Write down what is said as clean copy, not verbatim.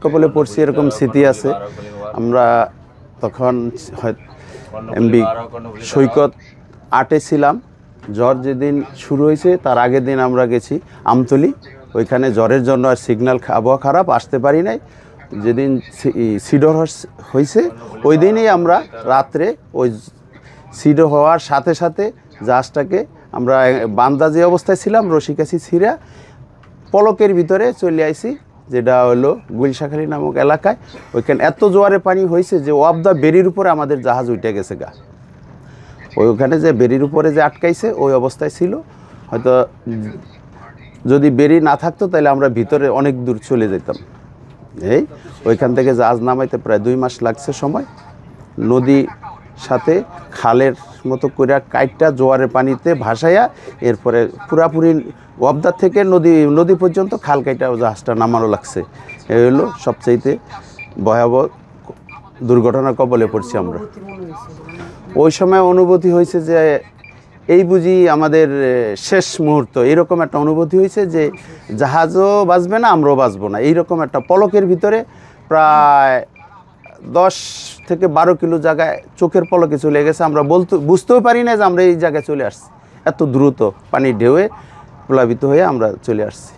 কবলে পড়ছি এরকম স্মৃতি আছে। আমরা তখন এমবি সৈকত 8-এ ছিলাম। জ্বর যেদিন শুরু হয়েছে তার আগের দিন আমরা গেছি আমতলী, ওইখানে জ্বরের জন্য আর সিগন্যাল আবহাওয়া খারাপ, আসতে পারি নাই। যেদিন সিডর হয়েছে ওই দিনই আমরা রাত্রে ওই সিডর হওয়ার সাথে সাথে জাহাজটাকে আমরা বান্দা যে অবস্থায় ছিলাম রশিকাছি ছিঁড়া পলকের ভিতরে চলে আইছি, যেটা হলো গুলশাখালী নামক এলাকায়। ওইখানে এত জোয়ারে পানি হয়েছে যে অফ দ্য বেরির উপরে আমাদের জাহাজ উঠে গেছে গা। ওইখানে যে বেরির উপরে যে আটকাইছে ওই অবস্থায় ছিল। হয়তো যদি বেরি না থাকতো তাহলে আমরা ভিতরে অনেক দূর চলে যেতাম। এই ওইখান থেকে জাহাজ নামাইতে প্রায় 2 মাস লাগছে সময়। নদী সাথে খালের মতো করে কাইটটা জোয়ারের পানিতে ভাসাইয়া এরপরে পুরাপুরি ওয়াবদার থেকে নদী পর্যন্ত খাল কাইটা জাহাজটা নামানো লাগছে। এই হলো সবচাইতে ভয়াবহ দুর্ঘটনার কবলে পড়ছি আমরা। ওই সময় অনুভূতি হয়েছে যে এই বুঝি আমাদের শেষ মুহূর্ত, এরকম একটা অনুভূতি হয়েছে যে জাহাজও বাঁচবে না, আমরাও বাঁচবো না। এইরকম একটা পলকের ভিতরে প্রায় 10 থেকে 12 কিলো জায়গায় চোখের পলকে চলে গেছে। আমরা বুঝতেও পারি না যে আমরা এই জায়গায় চলে আসছি। এত দ্রুত পানির ঢেউয়ে প্লাবিত হয়ে আমরা চলে আসছি।